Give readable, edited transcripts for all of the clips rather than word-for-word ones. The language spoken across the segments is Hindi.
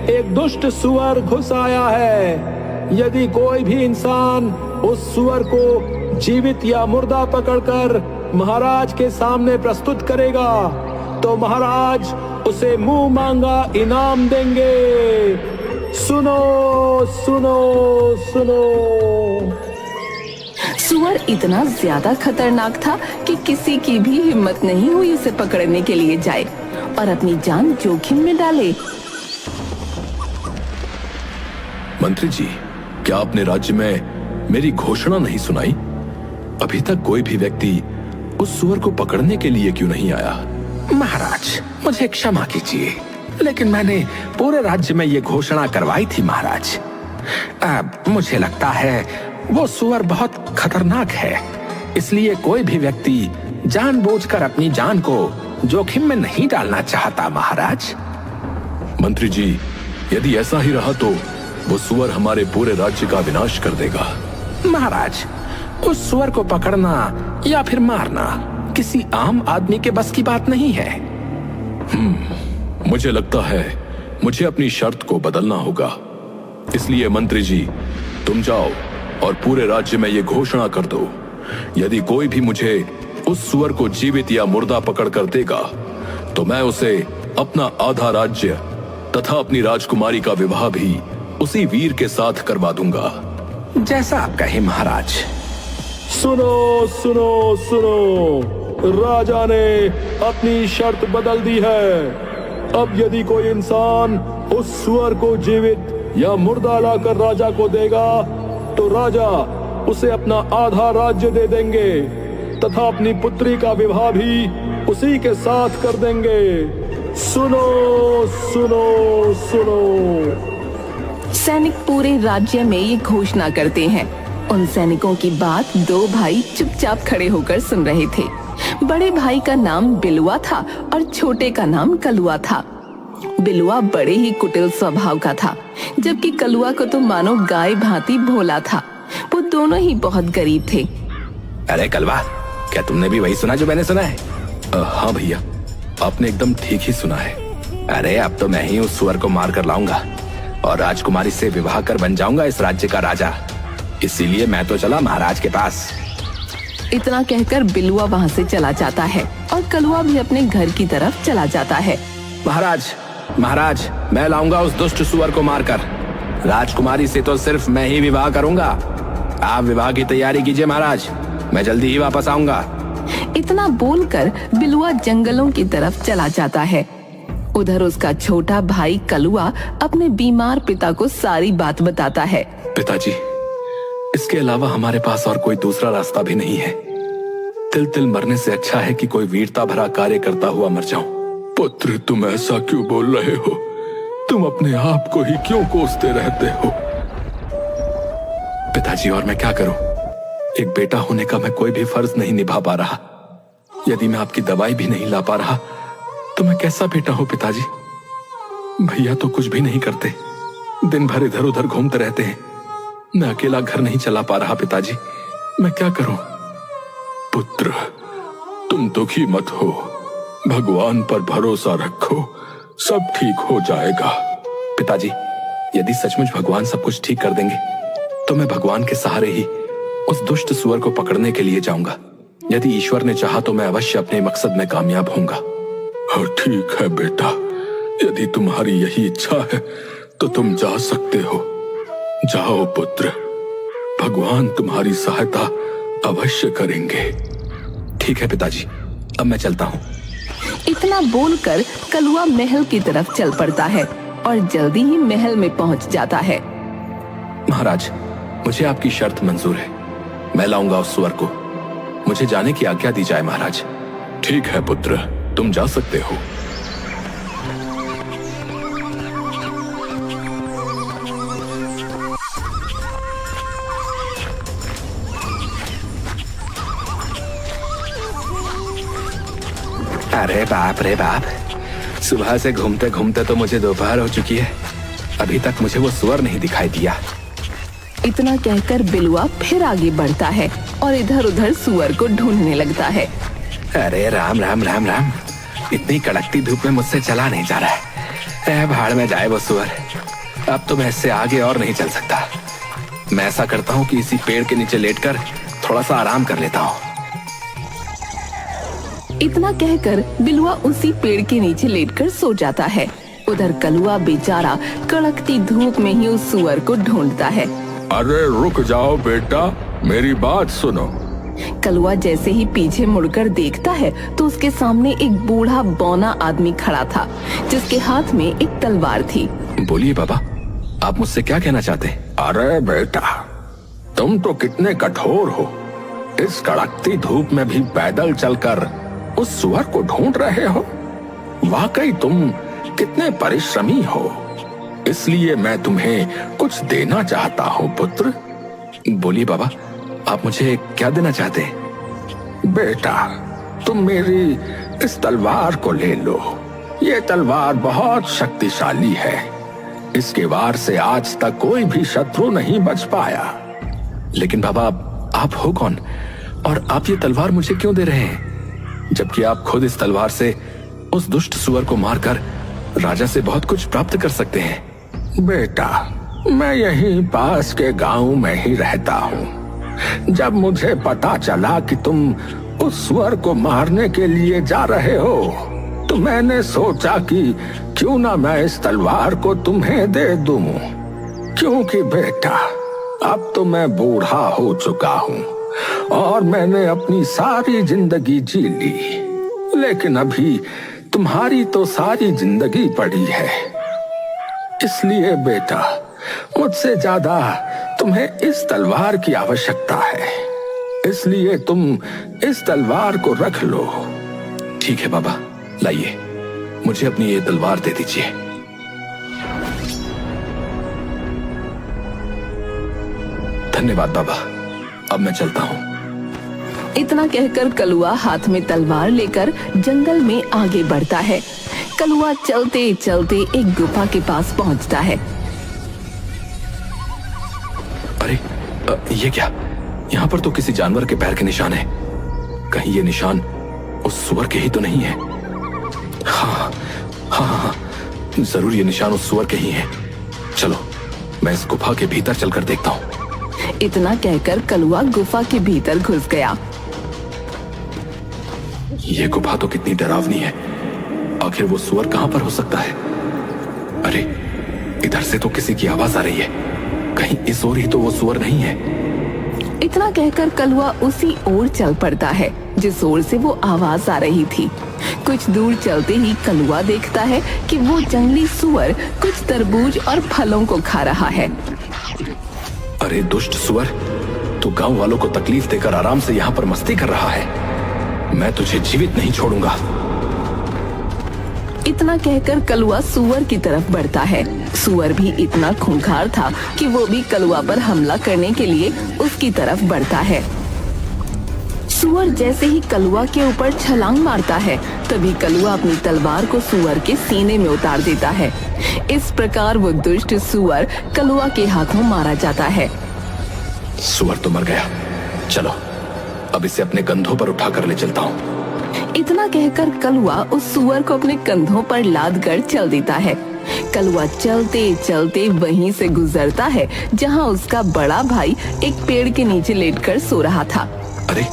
एक दुष्ट सुअर घुस आया है। यदि कोई भी इंसान उस सुअर को जीवित या मुर्दा पकड़कर महाराज के सामने प्रस्तुत करेगा तो महाराज उसे मुंह मांगा इनाम देंगे। सुनो सुनो सुनो। सुअर इतना ज्यादा खतरनाक था कि किसी की भी हिम्मत नहीं हुई उसे पकड़ने के लिए जाए और अपनी जान जोखिम में डाले। मंत्री जी, क्या आपने राज्य में मेरी घोषणा नहीं सुनाई? अभी तक कोई भी व्यक्ति उस सुअर को पकड़ने के लिए क्यों नहीं आया? महाराज, मुझे क्षमा कीजिए, लेकिन मैंने पूरे राज्य में ये घोषणा करवाई थी महाराज। मुझे लगता है वो सुअर बहुत खतरनाक है, इसलिए कोई भी व्यक्ति जानबूझकर अपनी जान को जोखिम में नहीं डालना चाहता महाराज। मंत्री जी, यदि ऐसा ही रहा तो वो सुअर हमारे पूरे राज्य का विनाश कर देगा। महाराज, उस सुअर को पकड़ना या फिर मारना किसी आम आदमी के बस की बात नहीं है। मुझे लगता है मुझे अपनी शर्त को बदलना होगा। इसलिए मंत्री जी, तुम जाओ और पूरे राज्य में ये घोषणा कर दो, यदि कोई भी मुझे उस सुअर को जीवित या मुर्दा पकड़ कर देगा तो मैं उसे अपना आधा राज्य तथा अपनी राजकुमारी का विवाह भी उसी वीर के साथ करवा दूंगा। जैसा आप कहे महाराज। सुनो सुनो सुनो, राजा ने अपनी शर्त बदल दी है। अब यदि कोई इंसान उस सुअर को जीवित या मुर्दा लाकर राजा को देगा तो राजा उसे अपना आधा राज्य दे देंगे तथा अपनी पुत्री का विवाह भी उसी के साथ कर देंगे। सुनो सुनो सुनो। सैनिक पूरे राज्य में ये घोषणा करते हैं। उन सैनिकों की बात दो भाई चुपचाप खड़े होकर सुन रहे थे। बड़े भाई का नाम बिलुआ था और छोटे का नाम कलुआ था। बिलुआ बड़े ही कुटिल स्वभाव का था, जबकि कलुआ को तो मानो गाय भांति भोला था। वो दोनों ही बहुत गरीब थे। अरे कलवा, क्या तुमने भी वही सुना जो मैंने सुना है? हाँ भैया, आपने एकदम ठीक ही सुना है। अरे अब तो मैं ही उस सुअर को मार कर लाऊंगा और राजकुमारी से विवाह कर बन जाऊंगा इस राज्य का राजा। इसीलिए मैं तो चला महाराज के पास। इतना कहकर बिलुआ वहाँ से चला जाता है और कलुआ भी अपने घर की तरफ चला जाता है। महाराज, महाराज, मैं लाऊंगा उस दुष्ट सुअर को मारकर। राजकुमारी से तो सिर्फ मैं ही विवाह करूंगा। आप विवाह की तैयारी कीजिए महाराज, मैं जल्दी ही वापस आऊंगा। इतना बोलकर बिलुआ जंगलों की तरफ चला जाता है। उधर उसका छोटा भाई कलुआ अपने बीमार पिता को सारी बात बताता है। पिताजी, इसके अलावा हमारे पास और कोई दूसरा रास्ता भी नहीं है। तिल तिल मरने से अच्छा है कि कोई वीरता भरा कार्य करता हुआ मर जाऊं। पुत्र, तुम ऐसा क्यों बोल रहे हो? तुम अपने आप को ही क्यों कोसते रहते हो? पिताजी, और मैं क्या करूं? एक बेटा होने का मैं कोई भी फर्ज नहीं निभा पा रहा। यदि मैं आपकी दवाई भी नहीं ला पा रहा तो मैं कैसा बेटा हूं पिताजी? भैया तो कुछ भी नहीं करते, दिन भर इधर उधर घूमते रहते हैं। मैं अकेला घर नहीं चला पा रहा पिताजी, मैं क्या करूं? पुत्र, तुम दुखी मत हो, भगवान पर भरोसा रखो, सब ठीक हो जाएगा। पिताजी, यदि सचमुच भगवान सब कुछ ठीक कर देंगे तो मैं भगवान के सहारे ही उस दुष्ट सुअर को पकड़ने के लिए जाऊंगा। यदि ईश्वर ने चाहा तो मैं अवश्य अपने मकसद में कामयाब होऊंगा। हाँ ठीक है बेटा, यदि तुम्हारी यही इच्छा है तो तुम जा सकते हो। जाओ पुत्र, भगवान तुम्हारी सहायता अवश्य करेंगे। ठीक है पिताजी, अब मैं चलता हूँ। इतना बोलकर कलुआ महल की तरफ चल पड़ता है और जल्दी ही महल में पहुँच जाता है। महाराज, मुझे आपकी शर्त मंजूर है। मैं लाऊंगा उस सुअर को। मुझे जाने की आज्ञा दी जाए महाराज। ठीक है पुत्र, तुम जा सकते हो। अरे बाप रे बाप, सुबह से घूमते घूमते तो मुझे दोपहर हो चुकी है। अभी तक मुझे वो सुअर नहीं दिखाई दिया। इतना कहकर बिलुआ फिर आगे बढ़ता है और इधर उधर सुअर को ढूंढने लगता है। अरे राम राम राम राम, इतनी कड़कती धूप में मुझसे चला नहीं जा रहा है। भाड़ में जाए वो सुअर। अब तो मैं इससे आगे और नहीं चल सकता। मैं ऐसा करता हूँ कि इसी पेड़ के नीचे लेटकर थोड़ा सा आराम कर लेता हूँ। इतना कहकर बिलुआ उसी पेड़ के नीचे लेटकर सो जाता है। उधर कलुआ बेचारा कड़कती धूप में ही उस सुअर को ढूंढता है। अरे रुक जाओ बेटा, मेरी बात सुनो। कलुआ जैसे ही पीछे मुड़कर देखता है तो उसके सामने एक बूढ़ा बौना आदमी खड़ा था, जिसके हाथ में एक तलवार थी। बोलिए बाबा, आप मुझसे क्या कहना चाहते हैं? अरे बेटा, तुम तो कितने कठोर हो। इस कड़कती धूप में भी पैदल चलकर उस सुअर को ढूंढ रहे हो। वाकई तुम कितने परिश्रमी हो। इसलिए मैं तुम्हें कुछ देना चाहता हूँ पुत्र। बोलिए बाबा, आप मुझे क्या देना चाहते हैं? बेटा, तुम मेरी इस तलवार को ले लो। ये तलवार बहुत शक्तिशाली है। इसके वार से आज तक कोई भी शत्रु नहीं बच पाया। लेकिन बाबा, आप हो कौन और आप ये तलवार मुझे क्यों दे रहे हैं, जबकि आप खुद इस तलवार से उस दुष्ट सुअर को मारकर राजा से बहुत कुछ प्राप्त कर सकते हैं। बेटा, मैं यहीं पास के गांव में ही रहता हूँ। जब मुझे पता चला कि तुम उस सुअर को मारने के लिए जा रहे हो, तो मैंने सोचा कि क्यों ना मैं इस तलवार को तुम्हें दे दूं। क्योंकि बेटा, अब तो मैं बूढ़ा हो चुका हूँ और मैंने अपनी सारी जिंदगी जी ली। लेकिन अभी तुम्हारी तो सारी जिंदगी पड़ी है। इसलिए बेटा, मुझसे ज्यादा तुम्हें इस तलवार की आवश्यकता है। इसलिए तुम इस तलवार को रख लो। ठीक है बाबा, लाइए, मुझे अपनी ये तलवार दे दीजिए। धन्यवाद बाबा, अब मैं चलता हूँ। इतना कहकर कलुआ हाथ में तलवार लेकर जंगल में आगे बढ़ता है। कलुआ चलते चलते एक गुफा के पास पहुंचता है। अरे ये क्या? यहाँ पर तो किसी जानवर के पैर के निशान है। कहीं ये निशान उस सुअर के ही तो नहीं है? हाँ हाँ हाँ, जरूर ये निशान उस सुअर के ही है। चलो, मैं इस गुफा के भीतर चलकर देखता हूँ। इतना कहकर कलुआ गुफा के भीतर घुस गया। ये गुफा तो कितनी डरावनी है। आखिर वो सुअर कहाँ पर हो सकता है? अरे, इधर से तो किसी की आवाज आ रही है। कहीं इस ओर ही तो वो सुअर नहीं है? इतना कहकर कलुआ उसी ओर चल पड़ता है जिस ओर से वो आवाज आ रही थी। कुछ दूर चलते ही कलुआ देखता है कि वो जंगली सुअर कुछ तरबूज और फलों को खा रहा है। अरे दुष्ट सुअर, तू गांव वालों को तकलीफ देकर आराम से यहाँ पर मस्ती कर रहा है। मैं तुझे जीवित नहीं छोड़ूंगा। इतना कहकर कलुआ सुअर की तरफ बढ़ता है। सुअर भी इतना खूंखार था कि वो भी कलुआ पर हमला करने के लिए उसकी तरफ बढ़ता है। सुअर जैसे ही कलुआ के ऊपर छलांग मारता है, तभी कलुआ अपनी तलवार को सुअर के सीने में उतार देता है। इस प्रकार वो दुष्ट सुअर कलुआ के हाथों मारा जाता है। सुअर तो मर गया। चलो, अब इसे अपने कंधों पर उठा कर ले चलता हूँ। इतना कहकर कलुआ उस सुअर को अपने कंधों पर लाद कर चल देता है। कलुआ चलते चलते वहीं से गुजरता है जहां उसका बड़ा भाई एक पेड़ के नीचे लेटकर सो रहा था। अरे,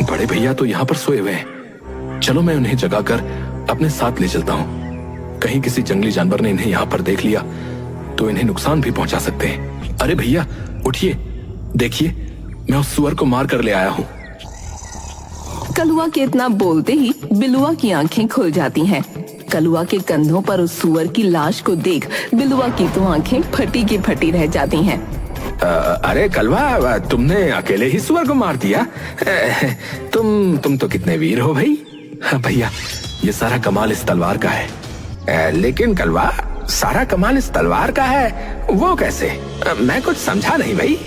बड़े भैया तो यहाँ पर सोए हुए हैं। चलो, मैं उन्हें जगाकर अपने साथ ले चलता हूँ। कहीं किसी जंगली जानवर ने इन्हें यहाँ पर देख लिया तो इन्हें नुकसान भी पहुंचा सकते हैं। अरे भैया, उठिए, देखिए, मैं उस सुअर को मार कर ले आया हूँ। कलुआ के इतना बोलते ही बिलुआ की आंखें खुल जाती हैं। कलुआ के कंधों पर उस सुअर की लाश को देख बिलुआ की तो आंखें फटी की फटी रह जाती हैं। अरे कलवा, तुमने अकेले ही सुअर को मार दिया? तुम तो कितने वीर हो भाई। हाँ भैया, ये सारा कमाल इस तलवार का है। लेकिन कलवा, सारा कमाल इस तलवार का है, वो कैसे? मैं कुछ समझा नहीं भाई।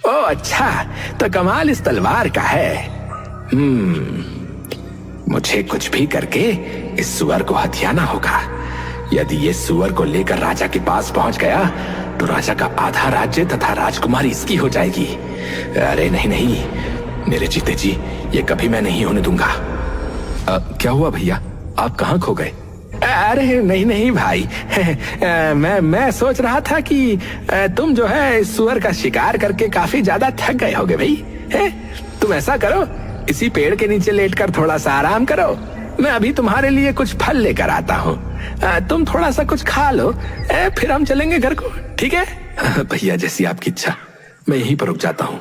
ओ अच्छा, तो कमाल इस तलवार का है। मुझे कुछ भी करके इस सुअर को हथियाना होगा। यदि ये सुअर को लेकर राजा के पास पहुंच गया तो राजा का आधा राज्य तथा राजकुमारी इसकी हो जाएगी। अरे नहीं नहीं, मेरे जीते जी ये कभी मैं नहीं होने दूंगा। क्या हुआ भैया, आप कहाँ खो गए? अरे नहीं नहीं भाई, मैं सोच रहा था कि तुम जो है इस सुअर का शिकार करके काफी ज्यादा थक गए होगे भाई। तुम ऐसा करो, इसी पेड़ के नीचे लेटकर थोड़ा सा आराम करो, मैं अभी तुम्हारे लिए कुछ फल लेकर आता हूँ। तुम थोड़ा सा कुछ खा लो, फिर हम चलेंगे घर को, ठीक है? भैया जैसी आपकी इच्छा, मैं यहीं पर रुक जाता हूँ।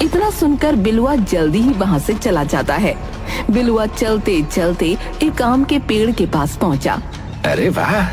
इतना सुनकर बिलुआ जल्दी ही वहाँ से चला जाता है। बिलुआ चलते चलते एक आम के पेड़ के पास पहुँचा। अरे वाह,